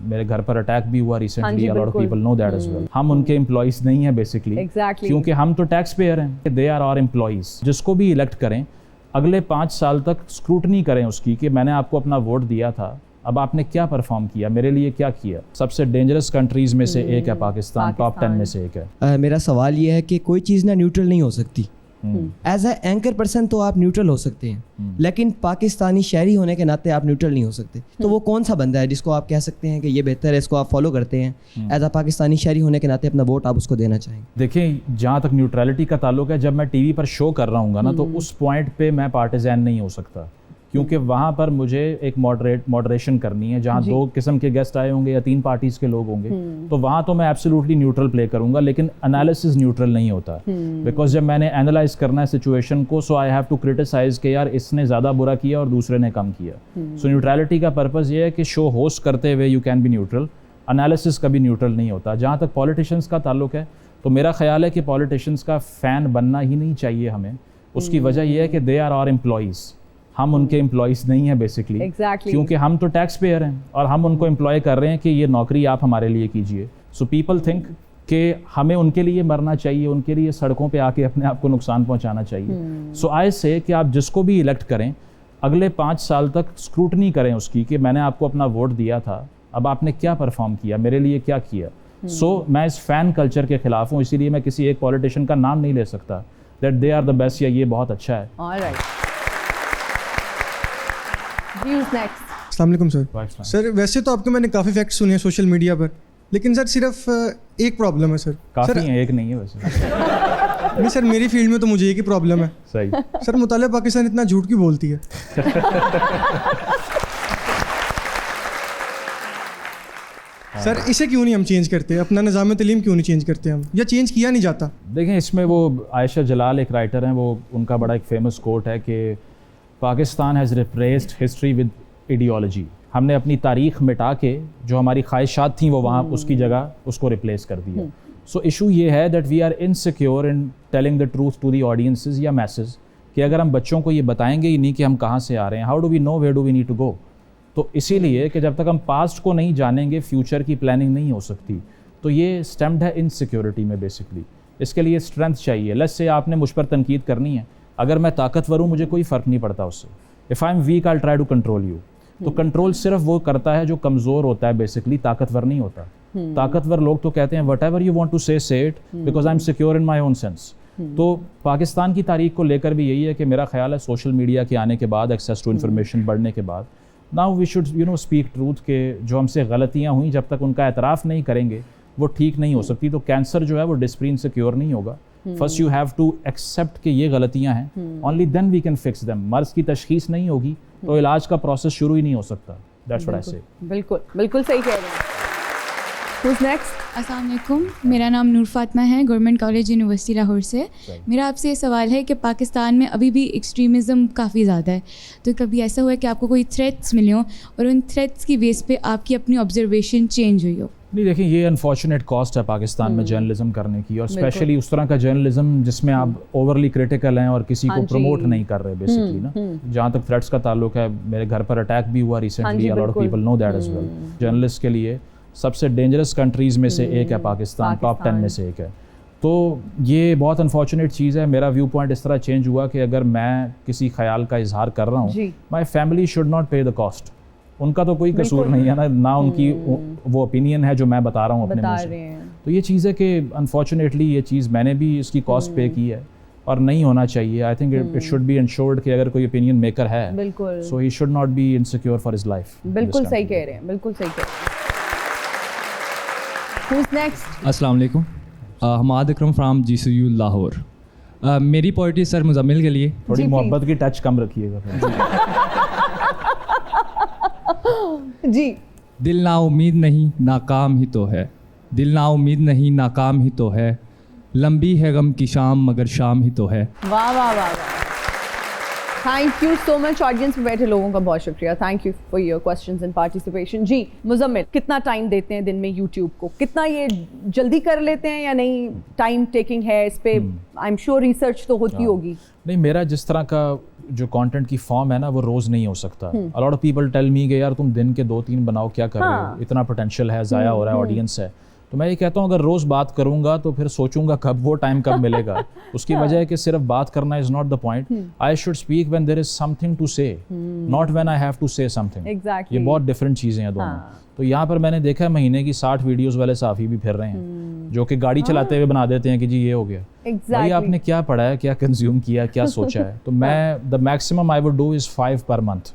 मेरे घर पर अटैक भी हुआ recently, a lot of people know that as well. हम उनके एम्प्लॉइज नहीं हैं बेसिकली, क्योंकि हम तो टैक्स पेयर हैं, दे आर आवर एम्प्लॉइज। जिसको भी इलेक्ट करें अगले 5 साल तक स्क्रूटनी करें उसकी कि मैंने आपको अपना वोट दिया था, अब आपने क्या परफॉर्म किया, मेरे लिए क्या किया। सबसे डेंजरस कंट्रीज में से एक है पाकिस्तान, टॉप 10 में से एक है। मेरा सवाल ये है कि कोई चीज़ ना न्यूट्रल नहीं हो सकती। एज ए एंकर पर्सन तो आप न्यूट्रल हो सकते हैं, लेकिन पाकिस्तानी शहरी होने के नाते आप न्यूट्रल नहीं हो सकते। तो वो कौन सा बंदा है जिसको आप कह सकते हैं कि ये बेहतर है, इसको आप फॉलो करते हैं, एज ए पाकिस्तानी शहरी होने के नाते अपना वोट आप उसको देना चाहेंगे? देखिए, जहाँ तक न्यूट्रलिटी का ताल्लुक है, जब मैं टीवी पर शो कर रहा हूँ ना, तो उस पॉइंट पे मैं पार्टिजान नहीं हो सकता, क्योंकि वहाँ पर मुझे एक मॉडरेशन करनी है। जहाँ 2 किस्म के गेस्ट आए होंगे या 3 पार्टीज़ के लोग होंगे, तो वहाँ तो मैं एब्सोल्युटली न्यूट्रल प्ले करूँगा, लेकिन एनालिसिस न्यूट्रल नहीं होता। बिकॉज जब मैंने एनालाइज करना है सिचुएशन को, सो आई हैव टू क्रिटिसाइज कि यार इसने ज़्यादा बुरा किया और दूसरे ने कम किया। सो न्यूट्रलिटी का पर्पज़ ये है कि शो होस्ट करते हुए you can be neutral, analysis कभी न्यूट्रल नहीं होता। जहाँ तक पॉलिटिशियंस का ताल्लुक है, तो मेरा ख्याल है कि पॉलिटिशियंस का फ़ैन बनना ही नहीं चाहिए हमें। उसकी वजह यह है कि दे आर आवर एम्प्लॉइज़, हम उनके एम्प्लॉइज़ नहीं हैं बेसिकली, क्योंकि हम तो टैक्स पेयर हैं और हम उनको एम्प्लॉय कर रहे हैं कि ये नौकरी आप हमारे लिए कीजिए। सो पीपल थिंक कि हमें उनके लिए मरना चाहिए, उनके लिए सड़कों पे आके अपने आप को नुकसान पहुंचाना चाहिए। सो आई से कि आप जिसको भी इलेक्ट करें अगले 5 साल तक स्क्रूटनी करें उसकी कि मैंने आपको अपना वोट दिया था, अब आपने क्या परफॉर्म किया, मेरे लिए क्या किया। सो मैं इस फ़ैन कल्चर के खिलाफ हूँ, इसीलिए मैं किसी एक पॉलिटिशियन का नाम नहीं ले सकता that they are the best या ये बहुत अच्छा है। अस्सलाम वालेकुम सर। सर वैसे तो आपके मैंने काफ़ी फैक्ट सुने हैं सोशल मीडिया पर, लेकिन सर सिर्फ एक प्रॉब्लम है सर। काफ़ी हैं, एक नहीं है वैसे। नहीं सर, मेरी फील्ड में तो मुझे एक ही प्रॉब्लम है। सही सर, मुतालिबा पाकिस्तान इतना झूठ क्यों बोलती है? सर इसे क्यों नहीं हम चेंज करते, अपना निज़ाम तलीम क्यों नहीं चेंज करते हम, या चेंज किया नहीं जाता? देखें, इसमें वो आयशा जलाल एक राइटर हैं, वो उनका बड़ा एक फेमस कोट है कि Pakistan has replaced history with ideology. हमने अपनी तारीख मिटा के जो हमारी ख्वाहिशात थी वो वहाँ उसकी जगह उसको रिप्लेस कर दिया। सो इशू ये है that we are insecure in telling the truth to the audiences या मैसेज, कि अगर हम बच्चों को ये बताएंगे ही नहीं कि हम कहाँ से आ रहे हैं, how do we know where do we need to go. तो इसीलिए कि जब तक हम पास्ट को नहीं जानेंगे फ्यूचर की प्लानिंग नहीं हो सकती। तो ये स्टेम्ड है इनसिक्योरिटी में बेसिकली। इसके लिए स्ट्रेंथ चाहिए। लेट्स से आपने मुझ पर तनकीद करनी है, अगर मैं ताकतवर हूँ मुझे कोई फ़र्क नहीं पड़ता उससे। If I am weak I try to control you. तो कंट्रोल सिर्फ वो करता है जो कमज़ोर होता है बेसिकली, ताकतवर नहीं होता। ताकतवर लोग तो कहते हैं whatever you want to say it because I am secure in my own sense. तो पाकिस्तान की तारीख को लेकर भी यही है कि मेरा ख्याल है सोशल मीडिया के आने के बाद, एक्सेस टू इन्फॉर्मेशन बढ़ने के बाद, now we should speak truth के जो हमसे गलतियाँ हुई जब तक उनका एतराफ़ नहीं करेंगे वो ठीक नहीं हो सकती। तो कैंसर जो है वो डिस्प्रीन से क्योर नहीं होगा। First you have to accept कि ये गलतियां हैं, only then we can fix them. मर्ज की तशखीस नहीं होगी तो इलाज का प्रोसेस शुरू ही नहीं हो सकता। दैट्स व्हाट आई से। बिल्कुल बिल्कुल सही कह रहे हैं। Who's next? अस्सलाम वालेकुम, मेरा नाम नूर फातिमा है, गवर्नमेंट कॉलेज यूनिवर्सिटी लाहौर से। मेरा आपसे ये सवाल है कि पाकिस्तान में अभी भी एक्सट्रीमिज़म काफ़ी ज़्यादा है, तो कभी ऐसा हुआ है कि आपको कोई थ्रेट्स मिले हों और उन थ्रेट्स की बेस पे आपकी अपनी ऑब्जर्वेशन चेंज हुई हो? नहीं, देखिए, ये अनफॉर्चुनेट कॉस्ट है पाकिस्तान में जर्नलिज्म करने की, और स्पेशली उस तरह का जर्नलिज्म जिसमें आप ओवरली क्रिटिकल हैं और किसी को प्रमोट नहीं कर रहे बेसिकली ना। जहाँ तक थ्रेट्स का ताल्लुक है, मेरे घर पर अटैक भी हुआ recently, a lot of people know that as well. Journalist के लिए सबसे डेंजरस कंट्रीज़ में से एक है पाकिस्तान, टॉप 10 में से एक है। तो ये बहुत अनफॉर्चुनेट चीज़ है। मेरा व्यू पॉइंट इस तरह चेंज हुआ कि अगर मैं किसी ख्याल का इजहार कर रहा हूँ, माई फैमिली शुड नॉट पे द कॉस्ट। उनका तो कोई कसूर नहीं है ना उनकी वो ओपिनियन है जो मैं बता रहा हूँ अपने मुंह से। तो ये चीज़ है कि अनफॉर्चुनेटली ये चीज़ मैंने भी इसकी कॉस्ट पे की है और नहीं होना चाहिए। I think it should be insured कि अगर कोई ओपिनियन मेकर है, so he should not be insecure for his life. बिल्कुल सही कह रहे हैं, बिल्कुल सही कह रहे हैं। Who's next? अस्सलाम वालेकुम, हमाद अकरम फ्राम GCU लाहौर। मेरी पोइट्री सर मुजम्मिल के लिए। थोड़ी मोहब्बत की टच कम रखिएगा जी। दिल ना उम्मीद नहीं नाकाम ही तो है, दिल ना उम्मीद नहीं नाकाम ही तो है, लंबी है गम की शाम मगर शाम ही तो है। वाह वाह वाह वाह, thank you so much. Audience में बैठे लोगों का बहुत शुक्रिया, thank you for your questions and participation. जी मुजम्मिल, कितना टाइम देते हैं दिन में यूट्यूब को? कितना ये जल्दी कर लेते हैं या नहीं? टाइम टेकिंग है इस पे, आई एम श्योर रिसर्च तो होती होगी। नहीं, मेरा जिस तरह का जो कंटेंट की फॉर्म है ना वो रोज़ नहीं हो सकता। A lot of people tell me कि यार तुम दिन के 2-3 बनाओ, क्या कर रहे हो, इतना पोटेंशियल है, ज़ाया हो रहा है, ऑडियंस है। तो मैं ये कहता हूँ अगर रोज़ बात करूँगा तो फिर सोचूंगा कब वो टाइम कब मिलेगा। उसकी वजह है कि सिर्फ बात करना is not the point. I should speak when there is something to say, not when I have to say something. Exactly. ये बहुत डिफरेंट चीज़ें हैं दोनों। तो यहाँ पर मैंने देखा है महीने की 60 वीडियोस वाले साफ़ी भी फिर रहे हैं जो कि गाड़ी चलाते हुए बना देते हैं कि जी ये हो गया। भाई आपने क्या पढ़ा है, क्या कंज्यूम किया, क्या सोचा है? तो मैं the maximum I would do is 5 per month,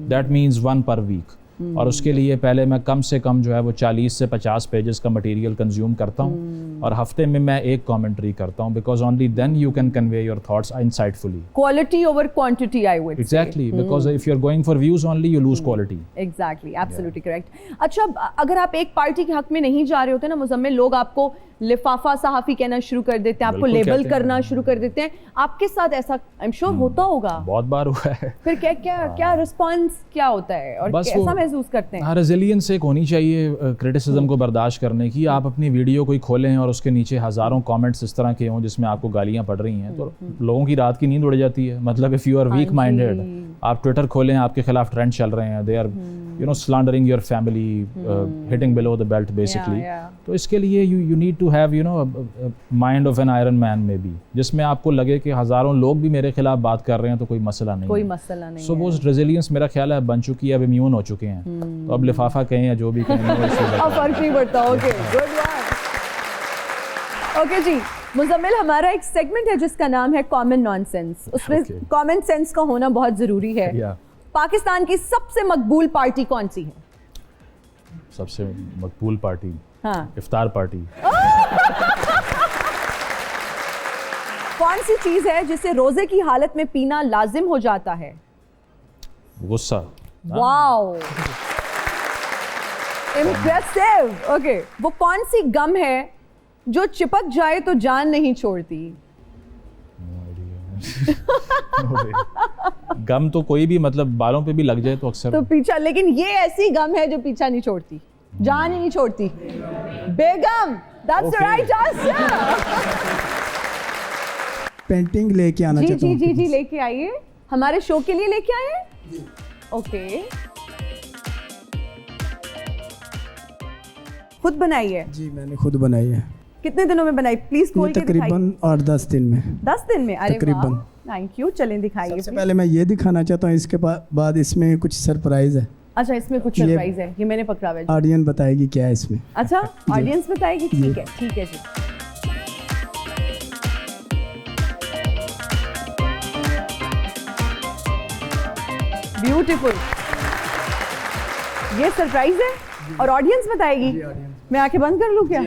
that means 1 पर वीक। और उसके लिए पहले मैं कम से कम जो है वो 40 से 50 पेजेस का मटेरियल कंज्यूम करता हूँ और हफ्ते में मैं एक कमेंट्री करता हूँ, because only then you can convey your thoughts insightfully. Quality over quantity I would exactly, because if you are going for views only you lose quality. Exactly, absolutely correct. अच्छा, अगर आप एक पार्टी के हक में नहीं जा रहे होते ना मुजम्मिल, लोग आपको लिफाफा सहाफ़ी कहना शुरू कर देते हैं, आपको बिल्कुल लेबल कहते हैं। करना शुरू कर देते हैं। आपके साथ ऐसा आई एम श्योर होता होगा, बहुत बार हुआ है। फिर क्या क्या क्या रिस्पॉन्स क्या होता है और बस कैसा वो- महसूस करते हैं? हाँ, रेजिलियंस एक होनी चाहिए क्रिटिसिज्म को बर्दाश्त करने की। आप अपनी वीडियो कोई खोलें और उसके नीचे हज़ारों कमेंट्स इस तरह के हों जिसमें आपको गालियाँ पड़ रही हैं, तो लोगों की रात की नींद उड़ जाती है। मतलब if you are weak minded, आप ट्विटर खोलें, आपके खिलाफ ट्रेंड चल रहे हैं, they are you know slandering your family, hitting below the belt basically. yeah. तो इसके लिए you need to have you know mind of an iron man maybe, जिसमें आपको लगे कि हज़ारों लोग भी मेरे खिलाफ बात कर रहे हैं तो कोई मसला नहीं कोई है। मसला नहीं सो है। वो रेजिलियंस मेरा ख्याल है बन चुकी है, अब इम्यून हो चुके हैं। तो अब लिफाफा कहें या जो भी कहें वो इससे अब better है। फर्क नहीं पड़ता। Okay, good one. ओके जी, मुजम्मिल, हमारा एक सेगमेंट है जिसका नाम है कॉमन नॉनसेंस। उसमें Okay. कॉमन सेंस का होना बहुत जरूरी है। Yeah. पाकिस्तान की सबसे मकबूल पार्टी कौन सी है? सबसे मकबूल पार्टी हाँ, इफ्तार पार्टी। कौन सी चीज है जिसे रोजे की हालत में पीना लाजिम हो जाता है? गुस्सा। Wow, impressive. ओके, वो कौन सी गम है जो चिपक जाए तो जान नहीं छोड़ती? गम तो कोई भी मतलब बालों पे भी लग जाए तो अक्सर तो पीछा, लेकिन ये ऐसी गम है जो पीछा नहीं छोड़ती, जान ही नहीं छोड़ती। बेगम, that's the right answer. Painting लेके आना जी चाहता जी हूँ जी जी, लेके आइए, हमारे शो के लिए लेके आए। ओके, खुद बनाई है? जी मैंने खुद बनाई है, कितने दिनों में बनाई? प्लीज ये खोल के दिखाइए। तकरीबन 8-10 दिन में। 10 दिन में? अरे तकरीबन। Thank you. चलें दिखाइए सबसे please। पहले मैं ये दिखाना चाहता हूँ, इसके बाद इसमें कुछ सरप्राइज है, अच्छा, इसमें कुछ ये- सरप्राइज है, ये मैंने पकड़ा हुआ है। ऑडियंस बताएगी क्या है इसमें। अच्छा, ऑडियंस बताएगी? ठीक है, ठीक है जी। ब्यूटीफुल, ये सरप्राइज है और ऑडियंस बताएगी। मैं आंखें बंद कर लूं क्या?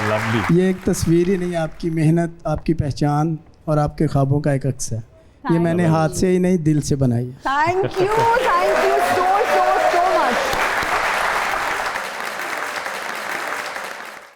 लवली। ये एक तस्वीर ही नहीं, आपकी मेहनत, आपकी पहचान और आपके ख्वाबों का एक अक्स है। ये मैंने हाथ से ही नहीं, दिल से बनाई है। Thank you so so so much.